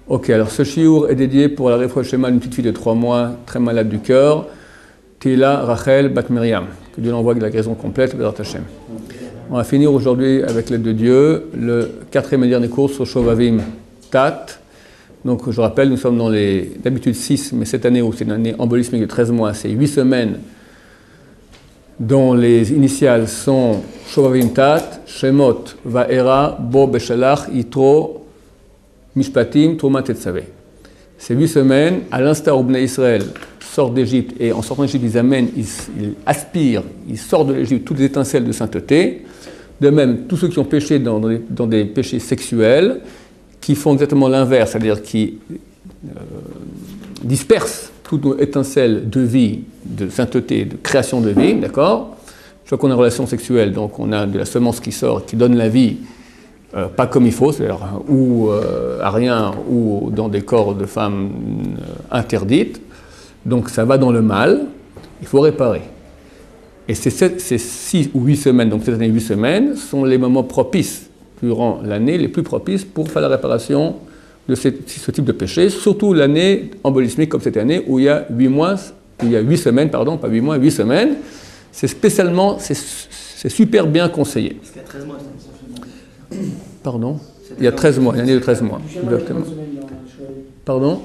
Ok, alors ce chiour est dédié pour la Refoua Shlema d'une petite fille de 3 mois, très malade du cœur, Tila Rachel Bat Miriam. Que Dieu l'envoie avec la guérison complète, Bézat Hashem. On va finir aujourd'hui, avec l'aide de Dieu, le 4e et dernier cours sur Shovavim Tat. Donc je rappelle, nous sommes dans les, d'habitude 6, mais cette année, où c'est une année embolismique de 13 mois, c'est 8 semaines dont les initiales sont Shovavim Tat, Shemot, Va'era, Bo Beshalach, Yitro, Mishpatim, Trouma Tetzavé. Ces 8 semaines, à l'instar où Bnei Israël sortent d'Égypte, et en sortant d'Égypte, ils amènent, ils aspirent, ils sortent de l'Égypte toutes les étincelles de sainteté. De même, tous ceux qui ont péché dans des péchés sexuels, qui font exactement l'inverse, c'est-à-dire qui dispersent toutes nos étincelles de vie, de sainteté, de création de vie, d'accord? Je vois qu'on a une relation sexuelle, donc on a de la semence qui sort, qui donne la vie, pas comme il faut, c'est-à-dire ou à rien, ou dans des corps de femmes interdites. Donc ça va dans le mal, il faut réparer. Et ces 6 ou 8 semaines, donc cette année 8 semaines, sont les moments propices durant l'année, les plus propices pour faire la réparation de ce type de péché, surtout l'année embolismique comme cette année où il y a 8 mois, où il y a 8 semaines, pardon, pas 8 mois, 8 semaines. C'est spécialement, c'est super bien conseillé. Parce qu'il y a 13 mois, Pardon? Il y a 13 mois, l'année de 13 mois, exactement. Pardon?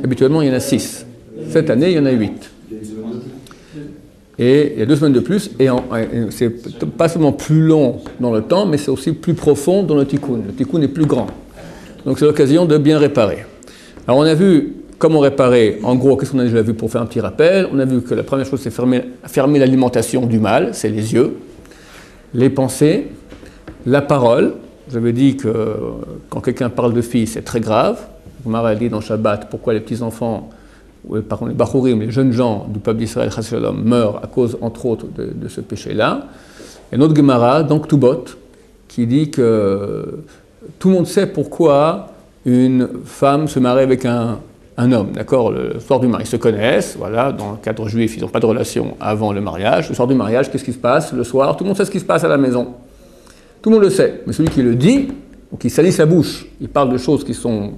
Habituellement, il y en a 6. Cette année, il y en a 8. Et il y a 2 semaines de plus, et c'est pas seulement plus long dans le temps, mais c'est aussi plus profond dans le tikkun. Le tikkun est plus grand. Donc c'est l'occasion de bien réparer. Alors on a vu comment réparer, en gros, qu'est-ce qu'on a déjà vu pour faire un petit rappel? On a vu que la première chose, c'est fermer l'alimentation du mal, c'est les yeux, les pensées, la parole. J'avais dit que quand quelqu'un parle de fille, c'est très grave. Mara a dit dans Shabbat, pourquoi les petits-enfants, par contre les Bachurim, les jeunes gens du peuple d'Israël, meurent à cause, entre autres, de ce péché-là. Et notre Gemara, dans Ktubot, qui dit que tout le monde sait pourquoi une femme se marie avec un homme, d'accord? Le soir du mariage, ils se connaissent, voilà, dans le cadre juif, ils n'ont pas de relation avant le mariage. Le soir du mariage, qu'est-ce qui se passe le soir? Tout le monde sait ce qui se passe à la maison. Tout le monde le sait, mais celui qui le dit, ou qui salit sa bouche, il parle de choses qui ne sont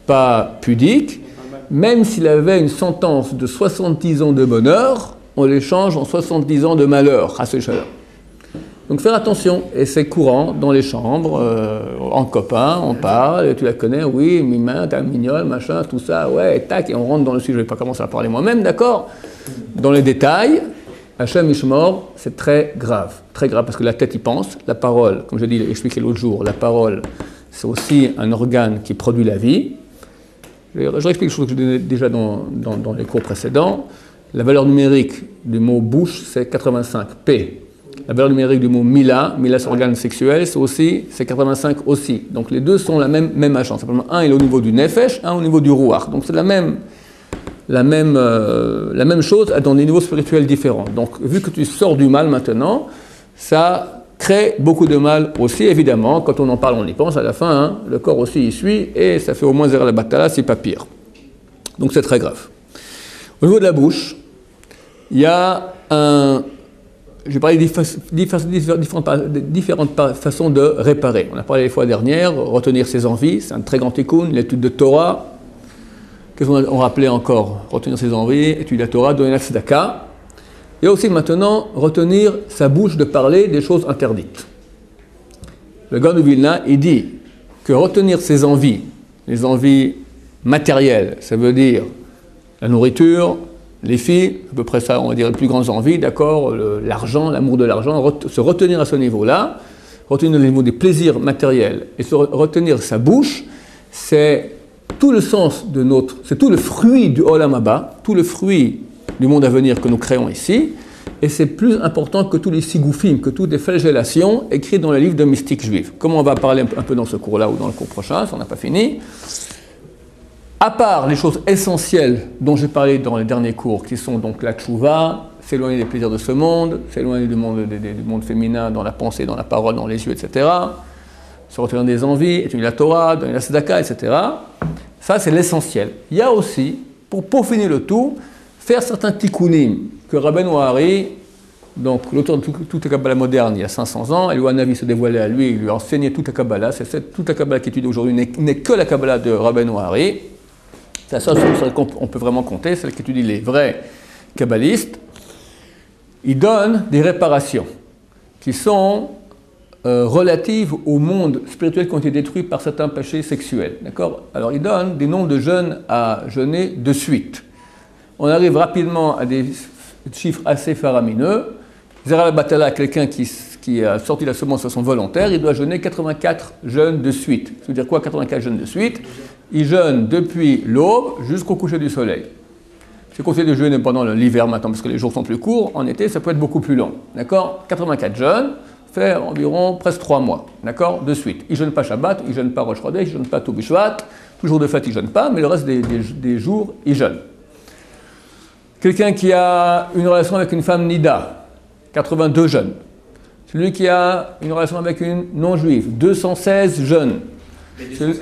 pas pudiques, même s'il avait une sentence de 70 ans de bonheur, on l'échange en 70 ans de malheur, donc faire attention, et c'est courant dans les chambres, en copain, on parle, tu la connais, oui, Mima, t'es mignonne, machin, tout ça, ouais, et tac, et on rentre dans le sujet, je ne vais pas commencer à parler moi-même, d'accord? Dans les détails, Hachem Ishmor, c'est très grave, parce que la tête y pense, la parole, comme je l'ai expliqué l'autre jour, la parole, c'est aussi un organe qui produit la vie. Je réexplique quelque chose que je disais déjà dans les cours précédents. La valeur numérique du mot bouche, c'est 85 P. La valeur numérique du mot mila c'est organe sexuel, c'est 85 aussi. Donc les deux sont la même agence. Simplement, un est au niveau du nefesh, un au niveau du ruach. Donc c'est la même chose dans des niveaux spirituels différents. Donc vu que tu sors du mal maintenant, ça crée beaucoup de mal aussi, évidemment. Quand on en parle, on y pense à la fin, hein, le corps aussi y suit, et ça fait au moins zéro la batala, c'est pas pire. Donc c'est très grave. Au niveau de la bouche, il y a j'ai parlé de différentes façons de réparer. On a parlé les fois dernières, retenir ses envies, c'est un très grand tikkun, l'étude de Torah. Qu'est-ce qu'on rappelait encore? Retenir ses envies, étudier la Torah, donner la tzedaka. Et aussi maintenant, retenir sa bouche de parler des choses interdites. Le Gaon de Vilna, il dit que retenir ses envies, les envies matérielles, ça veut dire la nourriture, les filles, à peu près ça, on va dire les plus grandes envies, d'accord, l'argent, l'amour de l'argent, se retenir à ce niveau-là, retenir le niveau des plaisirs matériels et retenir sa bouche, c'est tout le sens de c'est tout le fruit du Olam Haba, tout le fruit du monde à venir que nous créons ici, et c'est plus important que tous les sigoufim, que toutes les flagellations écrites dans les livres de mystiques juifs. Comme on va parler un peu dans ce cours-là ou dans le cours prochain, ça on n'a pas fini. À part les choses essentielles dont j'ai parlé dans les derniers cours, qui sont donc la tchouva, s'éloigner des plaisirs de ce monde, s'éloigner du monde féminin dans la pensée, dans la parole, dans les yeux, etc., se retenir des envies, étudier la Torah, donner la tzedaka, etc. Ça, c'est l'essentiel. Il y a aussi, pour peaufiner le tout, faire certains tikkunim que Rabbeinu Hari Donc l'auteur de toute la Kabbalah moderne, il y a 500 ans, Eliyahu Hanavi se dévoilait à lui, il lui a enseigné toute la Kabbalah. Toute la Kabbalah qui étudie aujourd'hui n'est que la Kabbalah de Rabbeinu Hari. C'est la seule chose sur laquelle on peut vraiment compter, celle qui étudie les vrais kabbalistes. Il donne des réparations qui sont relatives au monde spirituel qui ont été détruits par certains péchés sexuels. D'accord ? Alors il donne des nombres de jeûnes à jeûner de suite. On arrive rapidement à des chiffres assez faramineux. Zera Batala, quelqu'un qui a sorti la semence de façon volontaire, il doit jeûner 84 jeûnes de suite. Ça veut dire quoi, 84 jeûnes de suite? Il jeûne depuis l'aube jusqu'au coucher du soleil. C'est conseillé de jeûner pendant l'hiver maintenant, parce que les jours sont plus courts. En été, ça peut être beaucoup plus long. D'accord? 84 jeûnes fait environ presque 3 mois. D'accord? De suite. Il ne jeûne pas Shabbat, il ne jeûne pas Rosh Chodesh, il ne jeûne pas Tou B'Shvat. Tous les jours de fête, il ne jeûne pas, mais le reste des jours, il jeûne. Quelqu'un qui a une relation avec une femme nida, 82 jeûnes. Celui qui a une relation avec une non-juive, 216 jeûnes. Mais 216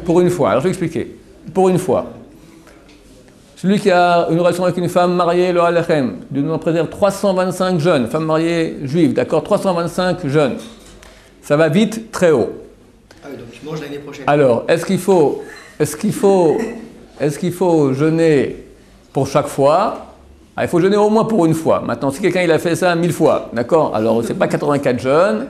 pour une fois. Alors je vais expliquer. Pour une fois. Celui qui a une relation avec une femme mariée, le Alechem, Dieu nous en préserve 325 jeunes, femme mariée juive, d'accord, 325 jeunes. Ça va vite, très haut. Ah oui, donc tu manges l'année prochaine. Alors, est-ce qu'il faut jeûner pour chaque fois? Il faut jeûner au moins pour une fois. Maintenant, si quelqu'un il a fait ça 1000 fois, d'accord, alors c'est pas 84 jeûnes,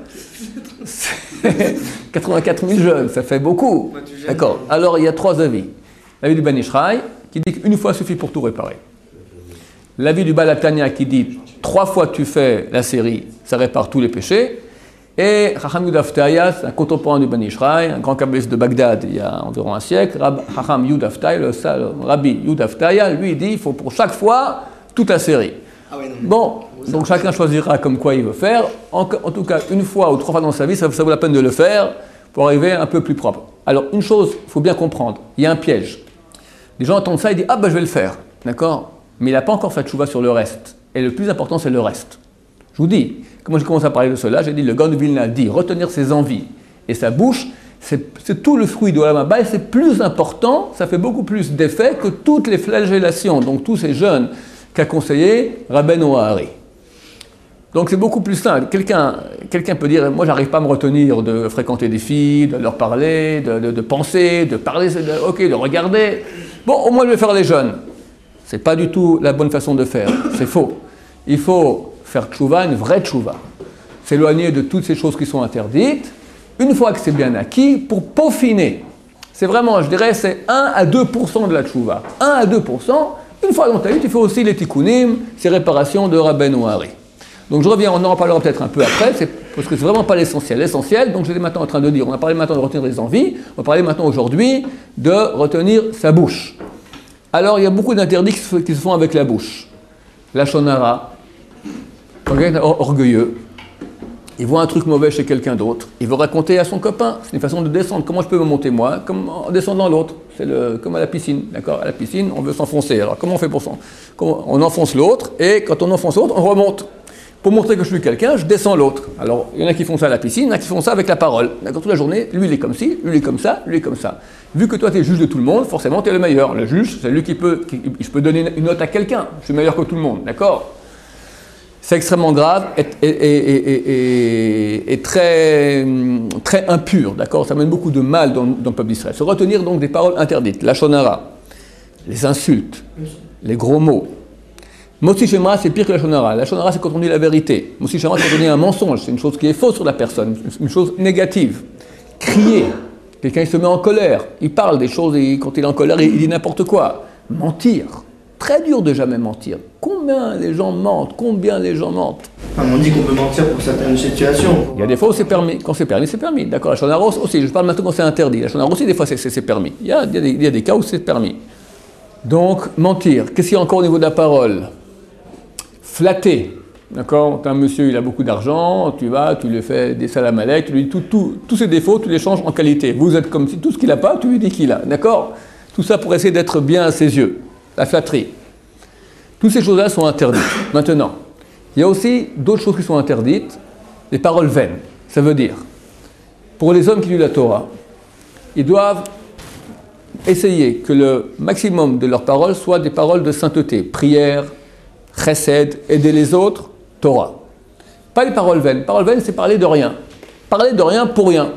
c'est 84 000 jeûnes, ça fait beaucoup. D'accord, alors il y a 3 avis. L'avis du Ben Ish Chai, qui dit qu'une fois suffit pour tout réparer. L'avis du Baal HaTanya qui dit 3 fois tu fais la série, ça répare tous les péchés. Et Chacham Yuda Aftaya, un contemporain du Ben Ish Chai, un grand kabbaliste de Bagdad il y a environ un siècle, Chacham Yuda Aftaya, le rabbi Yuda Aftaya, lui il dit il faut pour chaque fois toute la série. Ah ouais, non, bon, donc chacun choisira comme quoi il veut faire. En tout cas, une fois ou 3 fois dans sa vie, ça vaut la peine de le faire pour arriver un peu plus propre. Alors une chose, il faut bien comprendre, il y a un piège. Les gens entendent ça et disent « Ah ben je vais le faire », d'accord? Mais il n'a pas encore fait tchouva sur le reste. Et le plus important, c'est le reste. Je vous dis, quand j'ai commencé à parler de cela, j'ai dit, le Gaon de Vilna dit, retenir ses envies et sa bouche, c'est tout le fruit de Olam Haba et c'est plus important, ça fait beaucoup plus d'effet que toutes les flagellations, donc tous ces jeûnes qu'a conseillé Rabbeinu Hari. Donc c'est beaucoup plus simple. Quelqu'un peut dire, moi j'arrive pas à me retenir de fréquenter des filles, de leur parler, de penser, de parler, de regarder. Bon, au moins je vais faire les jeûnes. C'est pas du tout la bonne façon de faire, c'est faux. Il faut faire tchouva, une vraie tchouva. S'éloigner de toutes ces choses qui sont interdites, une fois que c'est bien acquis, pour peaufiner. C'est vraiment, je dirais, c'est 1 à 2% de la tchouva. 1 à 2%, une fois dans ta vie, tu fais aussi les tikkunim, ces réparations de Rabbeinu Hari. Donc je reviens, on en reparlera peut-être un peu après, parce que c'est vraiment pas l'essentiel. L'essentiel, donc j'étais maintenant en train de dire, on a parlé maintenant de retenir les envies, on va parler maintenant aujourd'hui de retenir sa bouche. Alors il y a beaucoup d'interdits qui se font avec la bouche. La shonara, quand quelqu'un est orgueilleux, il voit un truc mauvais chez quelqu'un d'autre, il veut raconter à son copain, c'est une façon de descendre. Comment je peux me monter moi? Comme en descendant l'autre. C'est comme à la piscine, d'accord? À la piscine, on veut s'enfoncer. Alors comment on fait pour ça? On enfonce l'autre, et quand on enfonce l'autre, on remonte. Pour montrer que je suis quelqu'un, je descends l'autre. Alors, il y en a qui font ça à la piscine, il y en a qui font ça avec la parole. D'accord, toute la journée, lui il est comme ci, lui il est comme ça, lui il est comme ça. Vu que toi tu es juge de tout le monde, forcément tu es le meilleur. Le juge, c'est lui je peux donner une note à quelqu'un. Je suis meilleur que tout le monde, d'accord? C'est extrêmement grave et très, très impur, d'accord? Ça mène beaucoup de mal dans le peuple d'Israël. Se retenir donc des paroles interdites, la shonara, les insultes, les gros mots. Motzi Shemra, c'est pire que la shonara. La shonara, c'est quand on dit la vérité. Motzi Shemra, c'est quand on dit un mensonge. C'est une chose qui est fausse sur la personne, une chose négative. Crier. Quelqu'un, il se met en colère. Il parle des choses et quand il est en colère, il dit n'importe quoi. Mentir. Très dur de jamais mentir. Combien les gens mentent? Combien les gens mentent? On dit qu'on peut mentir pour certaines situations. Il y a des fois où c'est permis. Quand c'est permis, c'est permis. D'accord, la shonara aussi. Je parle maintenant quand c'est interdit. La shonara aussi, des fois, c'est permis. Il y a des cas où c'est permis. Donc, mentir. Qu'est-ce qu'il y a encore au niveau de la parole? Flatter, d'accord? Un monsieur, il a beaucoup d'argent, tu vas, tu lui fais des salam alek, tu lui dis tous ses défauts, tu les changes en qualité. Vous êtes comme si tout ce qu'il n'a pas, tu lui dis qu'il a, d'accord? Tout ça pour essayer d'être bien à ses yeux. La flatterie. Toutes ces choses-là sont interdites. Maintenant, il y a aussi d'autres choses qui sont interdites, les paroles vaines. Ça veut dire, pour les hommes qui lisent la Torah, ils doivent essayer que le maximum de leurs paroles soient des paroles de sainteté, prière, chesed, aider les autres, Torah. Pas les paroles vaines. Paroles vaines, c'est parler de rien. Parler de rien pour rien.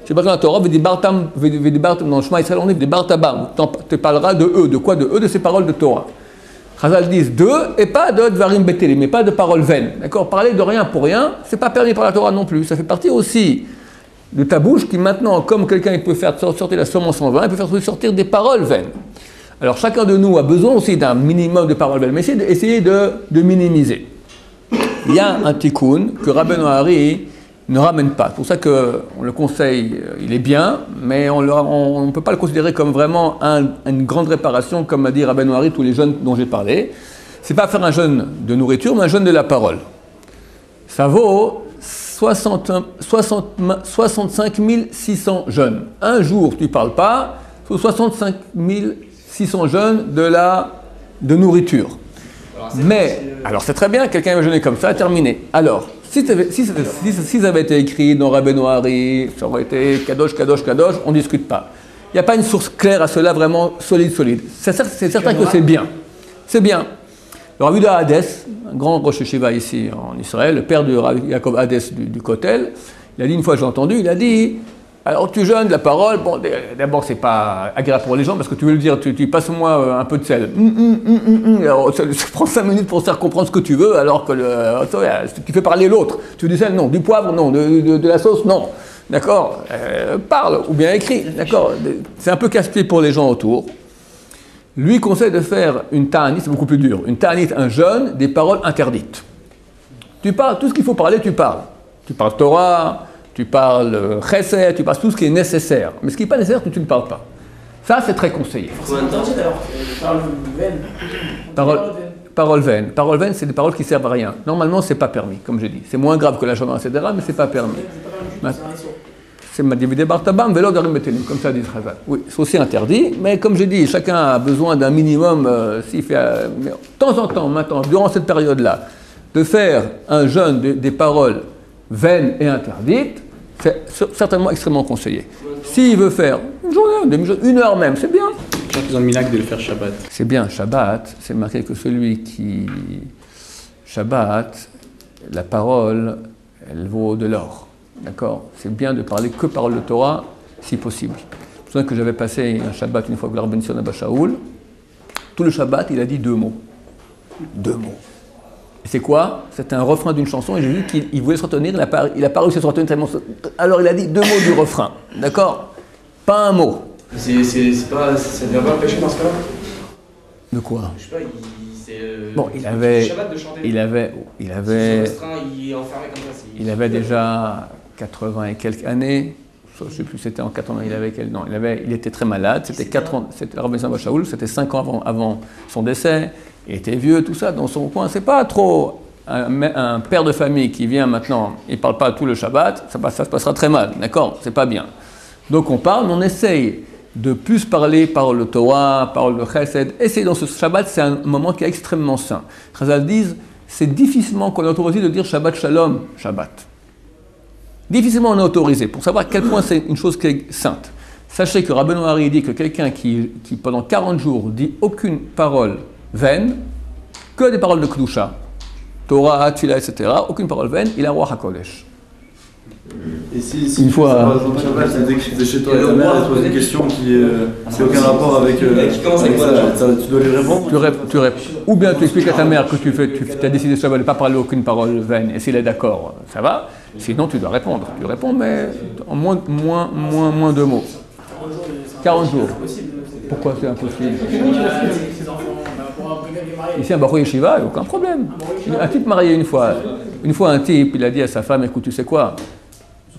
C'est pas dans la Torah, dans le Shema Israël, on est des Bartabam. Tu parleras de eux. De quoi? De eux, de ces paroles de Torah. Chazal disent d'eux et pas de Dvarim Beteli, mais pas de paroles vaines. D'accord? Parler de rien pour rien, c'est pas permis par la Torah non plus. Ça fait partie aussi de ta bouche qui maintenant, comme quelqu'un il peut faire sortir la semence en vin, il peut faire sortir des paroles vaines. Alors chacun de nous a besoin aussi d'un minimum de paroles vaines, mais essayez de minimiser. Il y a un tikkun que Rabbeinu Hari ne ramène pas. C'est pour ça qu'on le conseille, il est bien, mais on ne peut pas le considérer comme vraiment une grande réparation, comme a dit Rabbeinu Hari, tous les jeûnes dont j'ai parlé. C'est pas faire un jeûne de nourriture, mais un jeûne de la parole. Ça vaut 65 600 jeûnes. Un jour, tu ne parles pas, il faut 65 600 jeûnes de nourriture. Alors c'est très bien, quelqu'un va jeûner comme ça, terminé. Alors, si ça avait été écrit dans Rabbeinu Hari, ça aurait été Kadosh, Kadosh, Kadosh, on ne discute pas. Il n'y a pas une source claire à cela, vraiment solide. C'est certain que c'est bien. C'est bien. Le Rav Yehuda Hades, un grand Rosh Yeshiva ici en Israël, le père de Rav Yaakov Hades du Kotel, il a dit une fois, j'ai entendu, il a dit, alors tu jeûnes la parole, bon, d'abord c'est pas agréable pour les gens parce que tu veux le dire, tu passes-moi un peu de sel. Alors, ça prend 5 minutes pour faire comprendre ce que tu veux, alors que tu fais parler l'autre. Tu veux du sel? Non. Du poivre? Non. De la sauce? Non. D'accord? Parle, ou bien écris. D'accord? C'est un peu casse-pied pour les gens autour. Lui conseille de faire une ta'anit, c'est beaucoup plus dur. Une ta'anit, un jeûne, des paroles interdites. Tu parles, tout ce qu'il faut parler, tu parles. Tu parles Torah, tu parles chesed, tu parles tout ce qui est nécessaire. Mais ce qui n'est pas nécessaire, tu ne parles pas. Ça, c'est très conseillé. Paroles vaines. Paroles vaines, c'est des paroles qui servent à rien. Normalement, c'est pas permis, comme je dis. C'est moins grave que la Shema, etc., mais c'est pas permis. C'est Madivide Bartabam, Velo Darim Betelim, comme ça dit Chazal. Oui, c'est aussi interdit, mais comme je dis, chacun a besoin d'un minimum, s'il fait, mais de temps en temps, maintenant, durant cette période-là, de faire un jeûne des paroles vaines et interdites, c'est certainement extrêmement conseillé. S'il veut faire une journée, une heure même, c'est bien. Les gens qui ont le miracle de le faire Shabbat. C'est bien, Shabbat, c'est marqué que celui qui... Shabbat, la parole, elle vaut de l'or. D'accord? C'est bien de parler que parole de Torah, si possible. Je me souviens que j'avais passé un Shabbat une fois avec le Rabbi Sion Abba Shaul. Tout le Shabbat, il a dit 2 mots. 2 mots. Et c'est quoi? C'était un refrain d'une chanson et j'ai vu qu'il voulait se retenir, il n'a pas réussi à se retenir tellement... Alors il a dit 2 mots du refrain. D'accord? Pas un mot. Ça ne devient pas un péché dans ce cas-là? De quoi? Je sais pas, bon, il avait... Shabbat de chanter. Il avait Il est enfermé comme ça. Il avait déjà 80 et quelques années. Je ne sais plus, c'était en 80, il était très malade, c'était 4 ans, c'était Rabbi Sion Abba Shaul, c'était 5 ans avant son décès, il était vieux, tout ça, dans son coin, c'est pas trop un père de famille qui vient maintenant, il ne parle pas tout le Shabbat, ça se passera très mal, d'accord? C'est pas bien. Donc on parle, on essaye de plus parler parole de Torah, parole de Chesed, essayer dans ce Shabbat, c'est un moment qui est extrêmement saint. Chazal disent, c'est difficilement qu'on est autorisé de dire Shabbat Shalom, Shabbat. Difficilement on est autorisé, pour savoir à quel point c'est une chose qui est sainte. Sachez que Rabbeinu Hari dit que quelqu'un qui pendant 40 jours dit aucune parole vaine, que des paroles de Kedusha, Torah, Tfilah, etc., aucune parole vaine, il a roi HaKodesh. Et si une fois, par exemple Shabbat, c'est chez toi et ta mère, elle te pose une question qui n'a aucun rapport avec ça, tu dois lui répondre. Ou bien tu expliques à ta mère que tu as décidé Shabbat de ne pas parler aucune parole vaine, et s'il est d'accord, ça va. Sinon, tu dois répondre. Tu réponds, mais en moins de mots. 40 jours. Pourquoi c'est impossible? Ici, un Baruch Yeshiva, il n'y a aucun problème. Un type marié une fois, un type, il a dit à sa femme, écoute, tu sais quoi,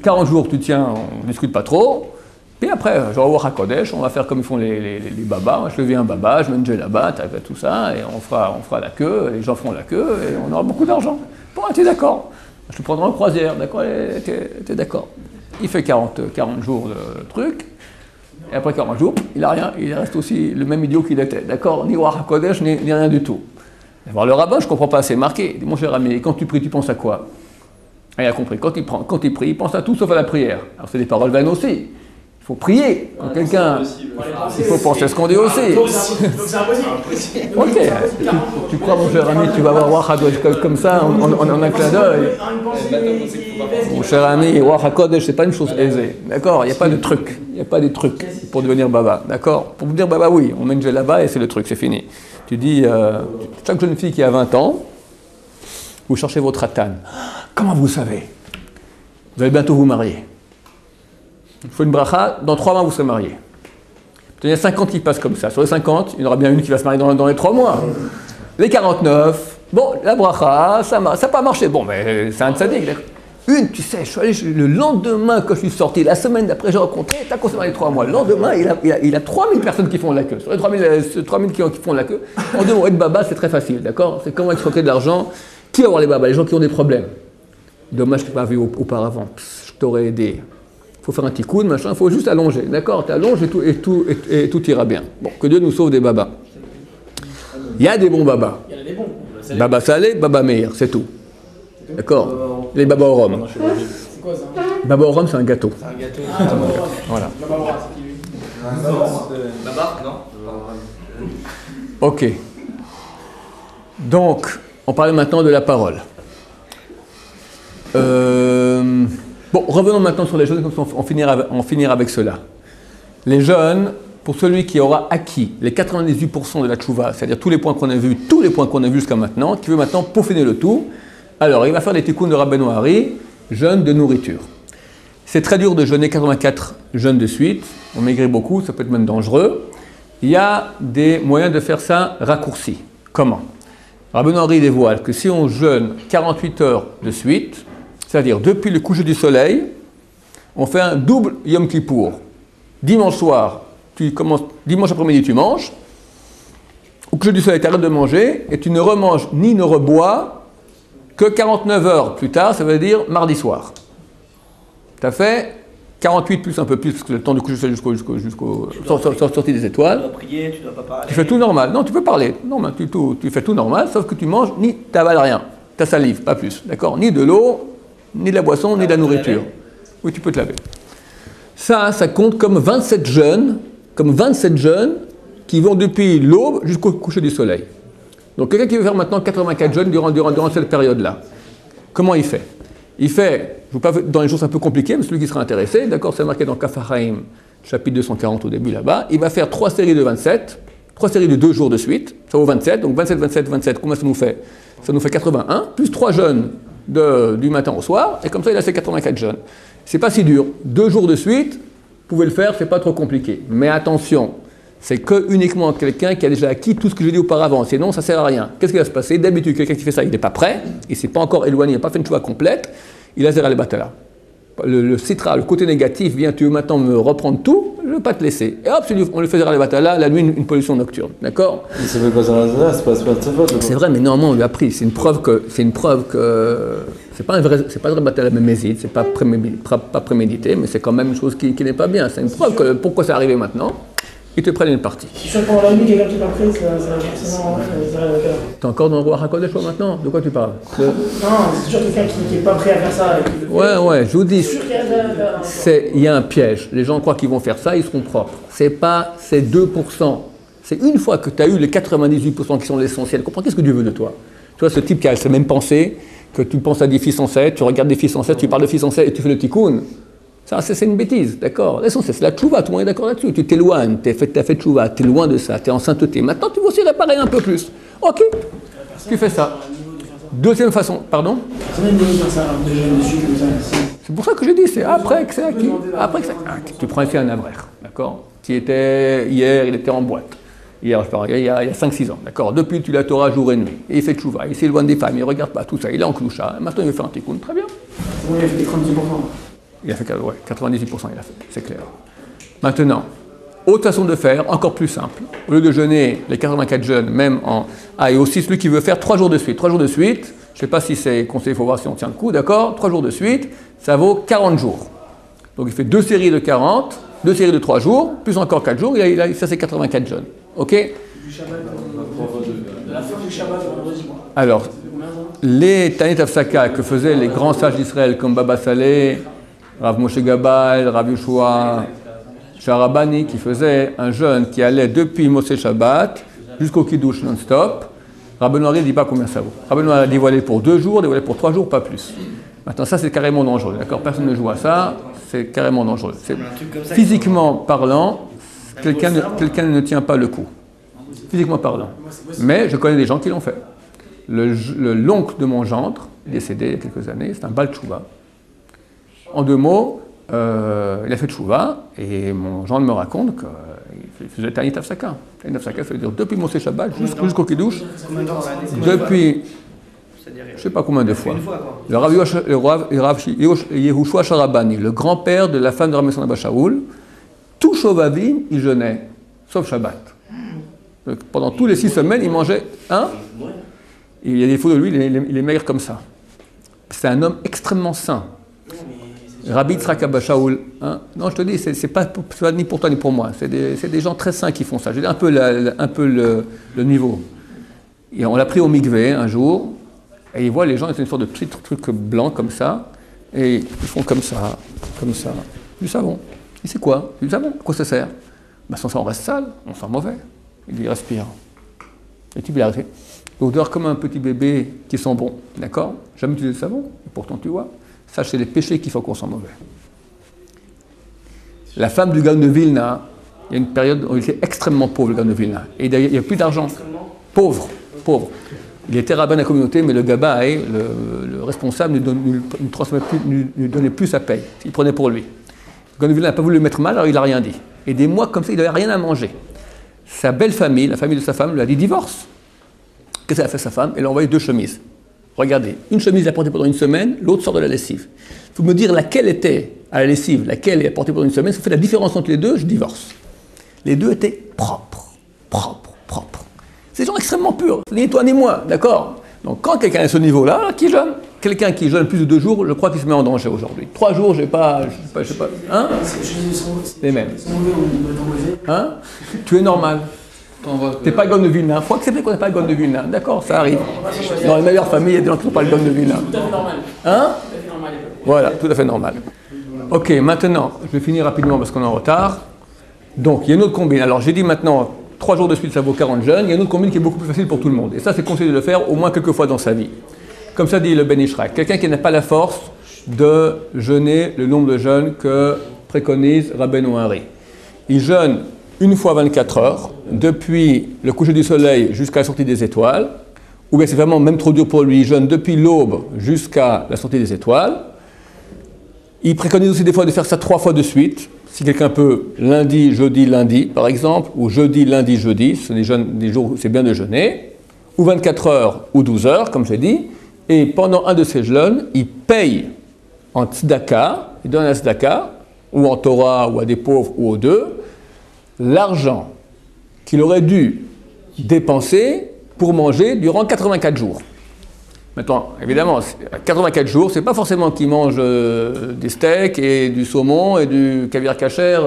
40 jours, tu tiens, on ne discute pas trop. Puis après, je vais voir à Kodesh, on va faire comme ils font les babas. Moi, je deviens un baba, je mets une djellaba, tout ça, et on fera la queue, les gens feront la queue, et on aura beaucoup d'argent. Bon, tu es d'accord? Je te prendrai en croisière, d'accord? T'es d'accord? Il fait 40 jours de truc, et après 40 jours, il n'a rien, il reste aussi le même idiot qu'il était, d'accord? Ni Ruach HaKodesh, ni rien du tout. Alors le rabbin, je ne comprends pas, c'est marqué. Il dit, mon cher ami, quand tu pries, tu penses à quoi? Il a compris, quand il prie, il pense à tout sauf à la prière. Alors c'est des paroles vaines aussi. Il faut prier. Quand quelqu'un, il faut penser à ce qu'on dit aussi. Donc c'est impossible. Ok, tu crois, mon cher ami, tu vas voir Ruach HaKodesh comme ça, en un clin d'œil. Mon cher ami, Ruach HaKodesh, c'est pas une chose aisée. D'accord? Il n'y a pas de truc. Il n'y a pas des trucs pour devenir Baba. D'accord? Pour devenir Baba, oui, on met une là-bas et c'est le truc, c'est fini. Tu dis, chaque jeune fille qui a 20 ans, vous cherchez votre Atan. Comment vous savez? Vous allez bientôt vous marier. Il faut une bracha, dans 3 mois vous serez marié. Il y a 50 qui passent comme ça. Sur les 50, il y en aura bien une qui va se marier dans les 3 mois. Les 49, bon, la bracha, ça n'a pas marché. Bon, mais c'est un tzaddik. Une, tu sais, je suis allé le lendemain que je suis sorti, la semaine d'après, j'ai rencontré, t'as consommé les 3 mois. Le lendemain, il a 3000 personnes qui font la queue. Sur les 3000 qui font la queue, en 2 mots, être baba, c'est très facile, d'accord? C'est comment extorquer de l'argent. Qui va avoir les babas? Les gens qui ont des problèmes. Dommage que je n'ai pas vu auparavant. Je t'aurais aidé. Il faut faire un petit coup de machin, il faut juste allonger. D'accord? Tu allonges et tout ira bien. Bon, que Dieu nous sauve des babas. Il y a des bons babas. Il y en a des bons. Baba salé, baba meir, c'est tout. D'accord? Les babas au rhum. C'est quoi ça? Baba au rhum, c'est un gâteau. C'est un gâteau. Voilà. Baba, non? Ok. Donc, on parle maintenant de la parole. Bon, revenons maintenant sur les jeunes, comme ça on finira avec cela. Les jeunes, pour celui qui aura acquis les 98% de la tchouva, c'est-à-dire tous les points qu'on a vus jusqu'à maintenant, qui veut maintenant peaufiner le tout, alors il va faire les tikkuns de Rabbeinu Hari, jeûne de nourriture. C'est très dur de jeûner 84 jeûnes de suite, on maigrit beaucoup, ça peut être même dangereux. Il y a des moyens de faire ça raccourci. Comment? Rabbeinu Hari dévoile que si on jeûne 48 heures de suite, c'est-à-dire depuis le coucher du soleil, on fait un double Yom Kippour. Dimanche soir, dimanche après-midi tu manges, au coucher du soleil tu arrêtes de manger et tu ne remanges ni ne rebois que 49 heures plus tard, ça veut dire mardi soir. Tu as fait 48 plus un peu plus, parce que le temps du coucher du soleil jusqu'au sortie des étoiles. Tu dois prier, tu dois pas parler. Tu fais tout normal. Non, tu peux parler. Non, mais tu fais tout normal, sauf que tu manges ni t'avales rien. Ta salive, pas plus. D'accord? Ni de l'eau, ni de la boisson, ni de la nourriture. Oui, tu peux te laver. Ça compte comme 27 jeûnes qui vont depuis l'aube jusqu'au coucher du soleil. Donc quelqu'un qui veut faire maintenant 84 jeûnes durant cette période-là, comment il fait? Il fait, je ne vous pas dans les choses un peu compliquées, mais celui qui sera intéressé, d'accord, c'est marqué dans Kaf HaChaim, chapitre 240 au début là-bas, il va faire 3 séries de 27, 3 séries de 2 jours de suite, ça vaut 27, donc 27, 27, 27, combien ça nous fait? Ça nous fait 81, plus 3 jeûnes du matin au soir, et comme ça il a ses 84 jeûnes. C'est pas si dur, 2 jours de suite, vous pouvez le faire, c'est pas trop compliqué. Mais attention, c'est que uniquement quelqu'un qui a déjà acquis tout ce que j'ai dit auparavant, sinon ça sert à rien. Qu'est-ce qui va se passer? D'habitude, quelqu'un qui fait ça, il n'est pas prêt, il ne s'est pas encore éloigné, il n'a pas fait une choix complète, il a zéro les batala. Le citra, le côté négatif, vient, tu veux maintenant me reprendre tout, je ne veux pas te laisser. Et hop, on lui fait zéro les batala, la nuit, une pollution nocturne, d'accord? Ça fait quoi ça? C'est pas de sa faute. C'est vrai, mais normalement on lui a appris, c'est une preuve que c'est pas un vrai batala mémésite, c'est pas prémédité, mais c'est quand même une chose qui n'est pas bien. C'est une preuve que pourquoi c'est arrivé maintenant. Ils te prennent une partie. Si je suis pendant la nuit, quelqu'un qui est pas prêt, ça va forcément. T'es encore dans le Ruach HaKodesh maintenant? De quoi tu parles? Non, c'est toujours quelqu'un qui n'est pas prêt à faire ça. Ouais, je vous dis, C'est sûr qu'il y a il y a un piège. Les gens croient qu'ils vont faire ça, ils seront propres. C'est 2%. C'est une fois que tu as eu les 98% qui sont l'essentiel. Comprends qu'est-ce que Dieu veut de toi? Tu vois, ce type qui a cette même pensée, que tu penses à des fils en 7, tu regardes des fils en 7, tu parles de fils en 7 et tu fais le tikkun. Ça, c'est une bêtise, d'accord? L'essentiel, c'est la tchouva, tout le monde est d'accord là-dessus. Tu t'éloignes, tu as fait tchouva, tu es loin de ça, tu es en sainteté. Maintenant, tu veux aussi réparer un peu plus. Ok, tu fais ça. Deuxième façon, pardon? C'est pour ça que je dis, c'est après que c'est acquis. Après que c'est acquis. Tu prends ici un abrech, d'accord? Qui était hier, il était en boîte. Hier, il y a 5-6 ans, d'accord? Depuis, tu la Torah jour et nuit. Et il fait tchouva, il s'éloigne des femmes, il ne regarde pas tout ça, il est en cloucha. Maintenant, il veut faire un tikkun, très bien. Oui, il fait 30%. Il a fait 98%, il a fait, c'est clair. Maintenant, autre façon de faire, encore plus simple. Au lieu de jeûner les 84 jeûnes, même en... Ah, et aussi celui qui veut faire 3 jours de suite. 3 jours de suite, je ne sais pas si c'est conseillé, il faut voir si on tient le coup, d'accord? 3 jours de suite, ça vaut 40 jours. Donc il fait 2 séries de 40, 2 séries de 3 jours, plus encore 4 jours, ça c'est 84 jeûnes. Ok? De la fin du Shabbat au vendredi. Alors, les Tanit Afsaka que faisaient les grands sages d'Israël comme Baba Saleh, Rav Moshe Gabal, Rav Yoshua, Sharabani qui faisait un jeûne qui allait depuis Mossé Shabbat jusqu'au Kiddush non-stop. Rabbeinu Ari ne dit pas combien ça vaut. Rabbeinu Ari a dévoilé pour 2 jours, dévoilé pour 3 jours, pas plus. Maintenant, ça c'est carrément dangereux, d'accord? Personne ne joue à ça, c'est carrément dangereux. Physiquement parlant, quelqu'un ne tient pas le coup. Physiquement parlant. Mais je connais des gens qui l'ont fait. L'oncle de mon gendre, décédé il y a quelques années, c'est un Baal Tchouva. En 2 mots, il a fait Tchouva, et mon gendre me raconte qu'il faisait Tanit Hafsaka. Tanit Hafsaka, ça veut dire depuis Mossé Shabbat jusqu'au Kiddush, depuis, je ne sais pas combien de fois. Le Rav Yehoshua Sharabani, le grand-père de la femme de Rabbi Abba Shaul, tout Shovavim, il jeûnait, sauf Shabbat. Donc, pendant tous les 6 semaines, il mangeait un. Il y a des photos de lui, il est maigre comme ça. C'est un homme extrêmement sain. Rabbi Yitzhak Abba Shaul, hein? Non, je te dis, c'est pas ni pour toi ni pour moi. C'est des gens très sains qui font ça. Je dis un peu le niveau. Et on l'a pris au mikvé un jour, et il voit les gens, c'est une sorte de petit truc blanc comme ça, et ils font comme ça. Du savon. Et c'est quoi? Du savon. À quoi ça sert? Ben, son sang reste sale, on sent mauvais. Il respire. Et tu peux l'arrêter. L'odeur comme un petit bébé qui sent bon. D'accord? Jamais utilisé de savon, et pourtant tu vois. Ça, c'est les péchés qui font qu'on sent mauvais. La femme du Gaon de Vilna, il y a une période où il était extrêmement pauvre, le Gaon de Vilna. Et d'ailleurs, il n'y a plus d'argent. Pauvre. Il était rabbin de la communauté, mais le Gabaï, le responsable, ne donnait plus sa paye. Il prenait pour lui. Le Gaon de Vilna n'a pas voulu le mettre mal, alors il n'a rien dit. Et des mois comme ça, il n'avait rien à manger. Sa belle famille, la famille de sa femme, lui a dit divorce. Qu'est-ce qu'elle a fait sa femme? Elle a envoyé 2 chemises. Regardez, une chemise est portée pendant une semaine, l'autre sort de la lessive. Il faut me dire laquelle était à la lessive, laquelle est portée pendant une semaine. Si vous faites la différence entre les deux, je divorce. Les deux étaient propres. C'est des gens extrêmement purs, ni toi ni moi, d'accord? Donc quand quelqu'un est à ce niveau-là, qui jeûne? Quelqu'un qui jeûne plus de 2 jours, je crois qu'il se met en danger aujourd'hui. 3 jours, je sais pas, hein? Les mêmes. Hein? Tu es normal. T'es pas le Gaon de Vilna. Il faut accepter qu'on n'est pas le Gaon de Vilna. D'accord, ça arrive. Dans les meilleures familles, il y a des gens qui ne sont pas le Gaon de Vilna. Tout à fait normal. Hein? Voilà, tout à fait normal. Ok, maintenant, je vais finir rapidement parce qu'on est en retard. Donc, il y a une autre combine. Alors, j'ai dit maintenant, 3 jours de suite, ça vaut 40 jeûnes. Il y a une autre combine qui est beaucoup plus facile pour tout le monde. Et ça, c'est conseillé de le faire au moins quelques fois dans sa vie. Comme ça dit le Ben Ishrak. Quelqu'un qui n'a pas la force de jeûner le nombre de jeûnes que préconise Rabbeinu Ari. Il jeûne une fois 24 heures, depuis le coucher du soleil jusqu'à la sortie des étoiles, ou bien c'est vraiment même trop dur pour lui, il jeûne depuis l'aube jusqu'à la sortie des étoiles. Il préconise aussi des fois de faire ça 3 fois de suite, si quelqu'un peut lundi, jeudi, lundi par exemple, ou jeudi, lundi, jeudi, ce sont des jours où c'est bien de jeûner, ou 24 heures ou 12 heures, comme j'ai dit, et pendant un de ces jeûnes, il paye en tzedaka, il donne un tzedaka, ou en Torah, ou à des pauvres, ou aux deux, l'argent qu'il aurait dû dépenser pour manger durant 84 jours. Maintenant, évidemment, 84 jours, c'est pas forcément qu'il mange des steaks et du saumon et du caviar cachère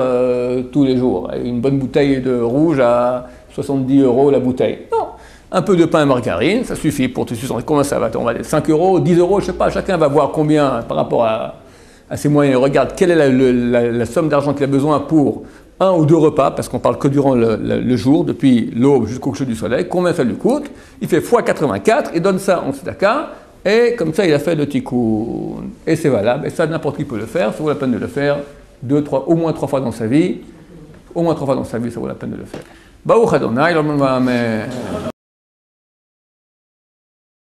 tous les jours. Une bonne bouteille de rouge à 70 € la bouteille. Non, un peu de pain et margarine, ça suffit pour te suivre. Comment ça va? On va dire 5 €, 10 €, je sais pas, chacun va voir combien par rapport à ses moyens. Regarde quelle est la somme d'argent qu'il a besoin pour 1 ou 2 repas, parce qu'on parle que durant le jour, depuis l'aube jusqu'au coucher du soleil, combien ça lui coûte? Il fait x 84 et donne ça en tzedaka, et comme ça il a fait le tikkun. Et c'est valable, et ça n'importe qui peut le faire, ça vaut la peine de le faire au moins 3 fois dans sa vie. Au moins 3 fois dans sa vie, ça vaut la peine de le faire. Baruch Adonai,